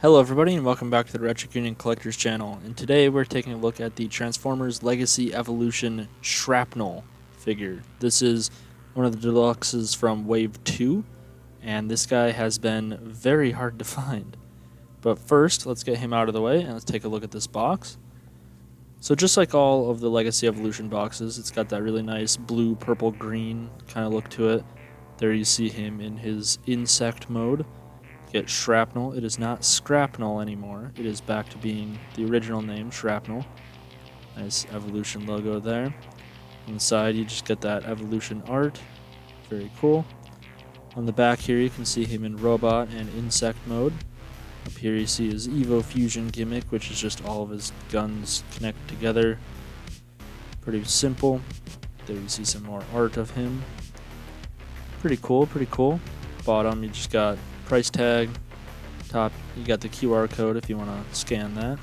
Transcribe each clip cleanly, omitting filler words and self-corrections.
Hello everybody and welcome back to the Articulation Collectors channel, and today we're taking a look at the Transformers Legacy Evolution Shrapnel figure. This is one of the deluxes from Wave 2, and this guy has been very hard to find. But first, let's get him out of the way and let's take a look at this box. So just like all of the Legacy Evolution boxes, it's got that really nice blue, purple, green kind of look to it. There you see him in his insect mode. Get Shrapnel. It is not Scrapnel anymore. It is back to being the original name, Shrapnel. Nice Evolution logo there. On the side, you just get that Evolution art. Very cool. On the back here, you can see him in robot and insect mode. Up here, you see his Evo Fusion gimmick, which is just all of his guns connect together. Pretty simple. There you see some more art of him. Pretty cool, pretty cool. Bottom, you just got price tag. Top, you got the QR code if you want to scan that.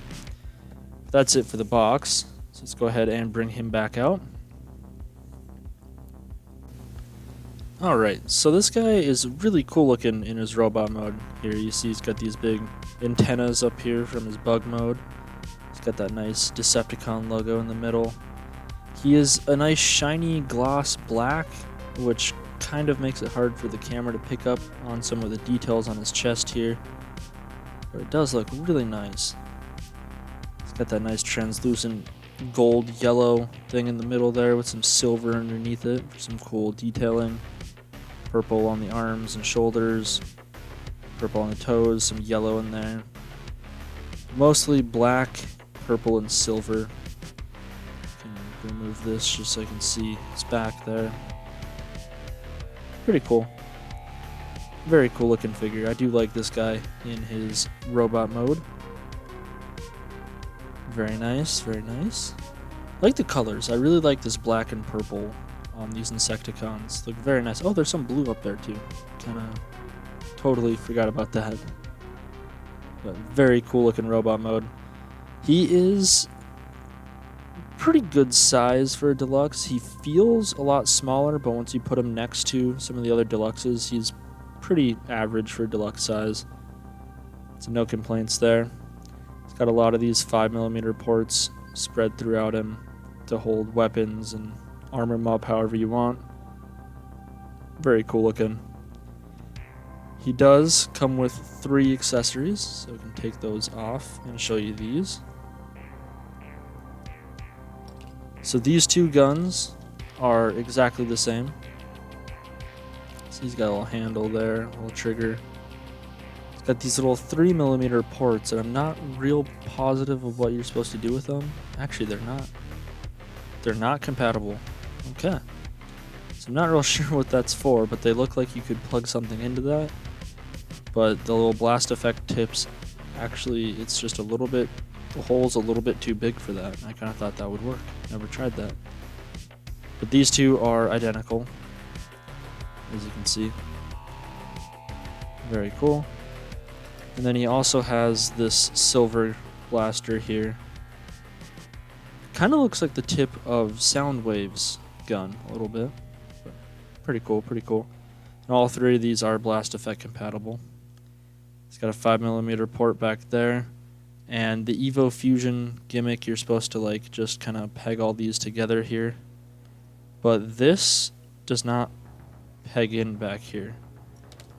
That's it for the box. So let's go ahead and bring him back out. Alright, so this guy is really cool looking in his robot mode. Here you see he's got these big antennas up here from his bug mode. He's got that nice Decepticon logo in the middle. He is a nice shiny gloss black, which kind of makes it hard for the camera to pick up on some of the details on his chest here, but it does look really nice. It's got that nice translucent gold yellow thing in the middle there with some silver underneath it for some cool detailing. Purple on the arms and shoulders, purple on the toes, some yellow in there. Mostly black, purple, and silver. Can remove this just so I can see his back there. Pretty cool. Very cool looking figure. I do like this guy in his robot mode. Very nice, very nice. I like the colors. I really like this black and purple on these Insecticons. Look very nice. Oh, there's some blue up there too. Kinda totally forgot about that. But very cool looking robot mode. He is pretty good size for a deluxe. He feels a lot smaller, but once you put him next to some of the other deluxes, he's pretty average for deluxe size. So no complaints there. He's got a lot of these 5mm ports spread throughout him to hold weapons and armor him up however you want. Very cool looking. He does come with 3 accessories, so we can take those off and show you these. So these 2 guns are exactly the same. So he's got a little handle there, a little trigger. He's got these little 3mm ports, and I'm not real positive of what you're supposed to do with them. Actually, they're not. They're not compatible. Okay. So I'm not real sure what that's for, but they look like you could plug something into that. But the little blast effect tips, actually, it's just a little bit. The hole's a little bit too big for that. I kind of thought that would work. Never tried that. But these 2 are identical, as you can see. Very cool. And then he also has this silver blaster here. Kind of looks like the tip of Soundwave's gun a little bit. But pretty cool, pretty cool. And all 3 of these are blast effect compatible. It's got a 5mm port back there. And the Evo Fusion gimmick, you're supposed to like just kind of peg all these together here. But this does not peg in back here.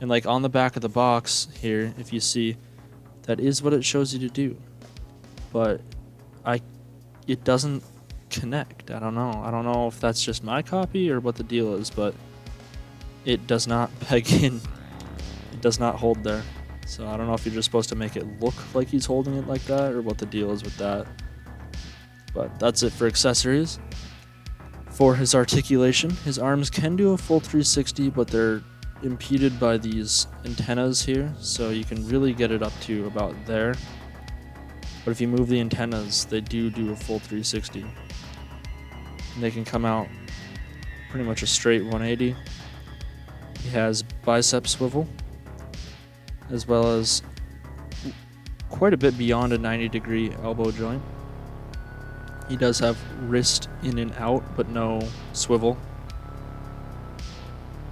And like on the back of the box here, if you see, that is what it shows you to do. But it doesn't connect. I don't know. I don't know if that's just my copy or what the deal is, but it does not peg in. It does not hold there. So I don't know if you're just supposed to make it look like he's holding it like that or what the deal is with that. But that's it for accessories. For his articulation, his arms can do a full 360, but they're impeded by these antennas here, so you can really get it up to about there. But if you move the antennas, they do a full 360. And they can come out pretty much a straight 180. He has bicep swivel, as well as quite a bit beyond a 90-degree elbow joint. He does have wrist in and out, but no swivel.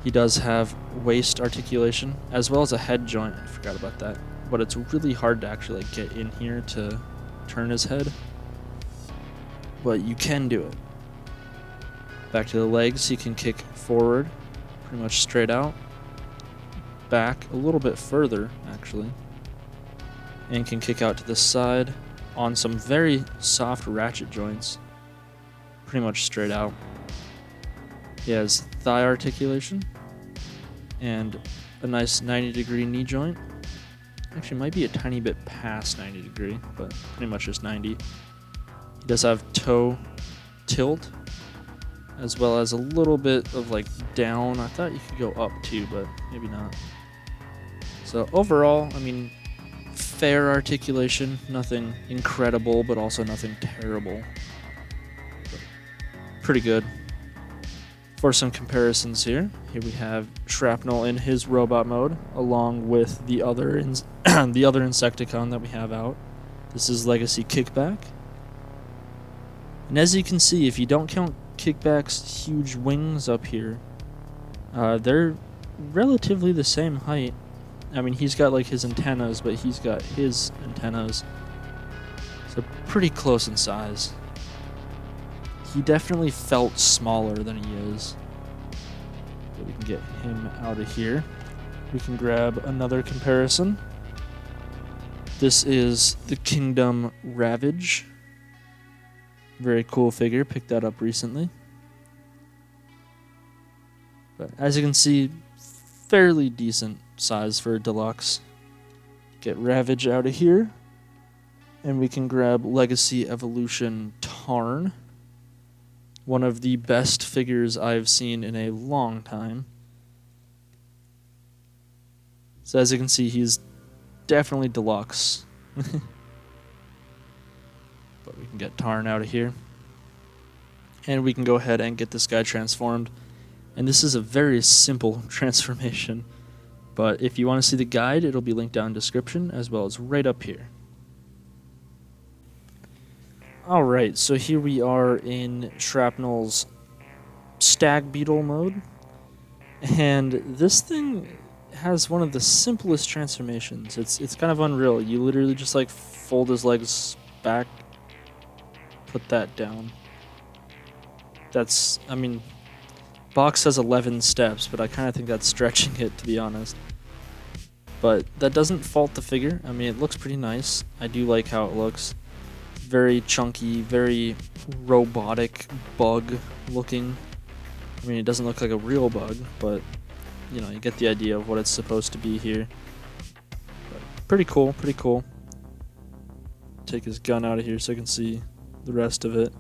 He does have waist articulation, as well as a head joint. I forgot about that. but it's really hard to actually like get in here to turn his head. But you can do it. Back to the legs, he can kick forward, pretty much straight out. Back a little bit further, actually. And can kick out to the side on some very soft ratchet joints. Pretty much straight out. He has thigh articulation and a nice 90-degree knee joint. Actually, might be a tiny bit past 90 degree, but pretty much just 90. He does have toe tilt, as well as a little bit of like down. I thought you could go up too, but maybe not. So overall, I mean, fair articulation, nothing incredible, but also nothing terrible. But pretty good. For some comparisons here we have Shrapnel in his robot mode, along with the other the other Insecticon that we have out. This is Legacy Kickback. And as you can see, if you don't count Kickback's huge wings up here, they're relatively the same height. I mean, he's got like his antennas, but he's got his antennas. So pretty close in size. He definitely felt smaller than he is. But we can get him out of here. We can grab another comparison. This is the Kingdom Ravage. Very cool figure. Picked that up recently. But as you can see, fairly decent size for a deluxe. Get Ravage out of here. And we can grab Legacy Evolution Tarn. One of the best figures I've seen in a long time. So as you can see, he's definitely deluxe. But we can get Tarn out of here. And we can go ahead and get this guy transformed. And this is a very simple transformation. But if you want to see the guide, it'll be linked down in the description, as well as right up here. Alright, so here we are in Shrapnel's Stag Beetle mode. And this thing has one of the simplest transformations. It's kind of unreal. You literally just like fold his legs back, put that down. That's, I mean, box has 11 steps, but I kind of think that's stretching it, to be honest. But that doesn't fault the figure. I mean, it looks pretty nice. I do like how it looks. Very chunky, very robotic bug looking. I mean, it doesn't look like a real bug, but you know, you get the idea of what it's supposed to be here. But pretty cool, pretty cool. Take his gun out of here so I can see the rest of it.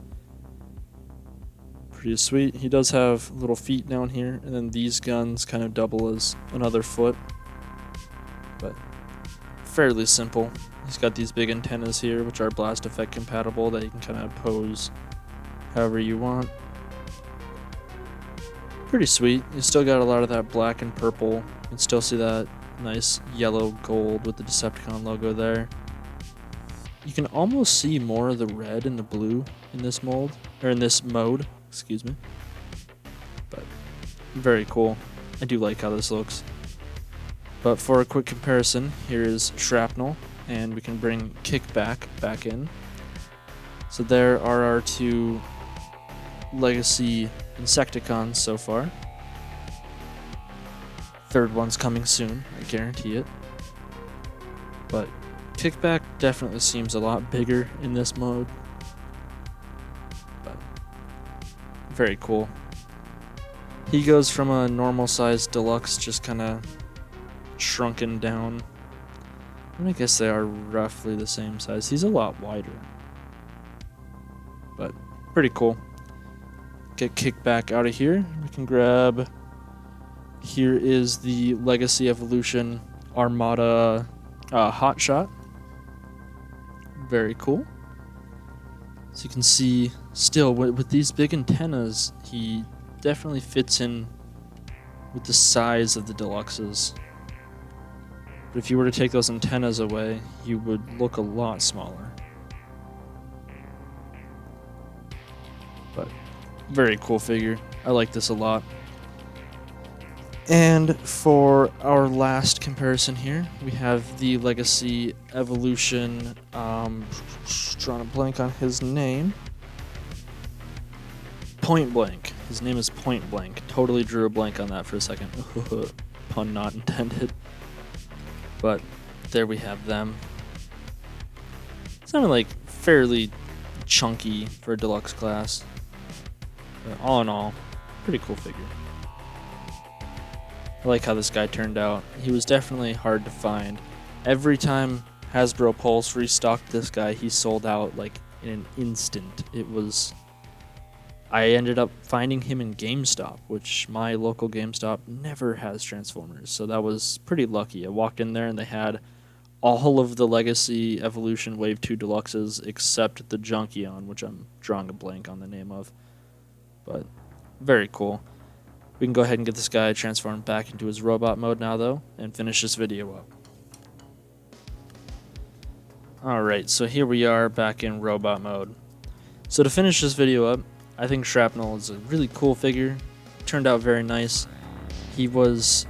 Pretty sweet. He does have little feet down here, and then these guns kind of double as another foot. But fairly simple. He's got these big antennas here, which are blast effect compatible, that you can kind of pose however you want. Pretty sweet. You still got a lot of that black and purple. You can still see that nice yellow gold with the Decepticon logo there. You can almost see more of the red and the blue in this mold, or in this mode, excuse me. But very cool. I do like how this looks. But for a quick comparison, here is Shrapnel. And we can bring Kickback back in. So there are our two Legacy Insecticons so far. Third one's coming soon, I guarantee it. But Kickback definitely seems a lot bigger in this mode. But very cool. He goes from a normal size deluxe, just kind of shrunken down. I guess they are roughly the same size. He's a lot wider. But pretty cool. Get Kickback out of here. We can grab... Here is the Legacy Evolution Armada Hotshot. Very cool. So you can see, still, with these big antennas, he definitely fits in with the size of the deluxes. But if you were to take those antennas away, you would look a lot smaller. But very cool figure. I like this a lot. And for our last comparison here, we have the Legacy Evolution, trying to blank on his name, Point Blank. His name is Point Blank. Totally drew a blank on that for a second. Pun not intended. But there we have them. Sounded like fairly chunky for a deluxe class. But all in all, pretty cool figure. I like how this guy turned out. He was definitely hard to find. Every time Hasbro Pulse restocked this guy, he sold out like in an instant. I ended up finding him in GameStop, which my local GameStop never has Transformers, so that was pretty lucky. I walked in there and they had all of the Legacy Evolution Wave 2 Deluxes except the Junkion, which I'm drawing a blank on the name of. But very cool. We can go ahead and get this guy transformed back into his robot mode now, though, and finish this video up. Alright, so here we are back in robot mode. So to finish this video up, I think Shrapnel is a really cool figure. Turned out very nice. He was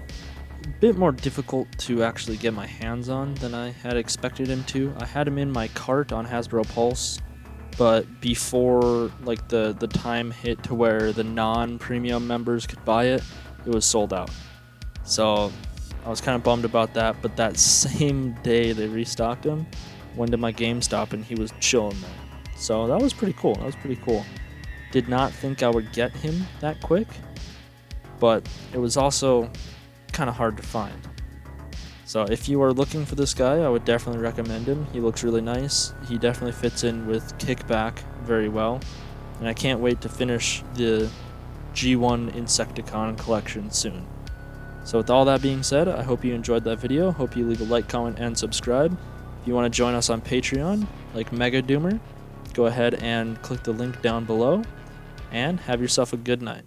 a bit more difficult to actually get my hands on than I had expected him to. I had him in my cart on Hasbro Pulse, but before like the time hit to where the non-premium members could buy it, it was sold out. So I was kind of bummed about that, but that same day they restocked him, went to my GameStop and he was chilling there. So that was pretty cool. Did not think I would get him that quick, but it was also kind of hard to find. So if you are looking for this guy, I would definitely recommend him. He looks really nice. He definitely fits in with Kickback very well. And I can't wait to finish the G1 Insecticon collection soon. So with all that being said, I hope you enjoyed that video. Hope you leave a like, comment, and subscribe. If you want to join us on Patreon, like Mega Doomer, go ahead and click the link down below. And have yourself a good night.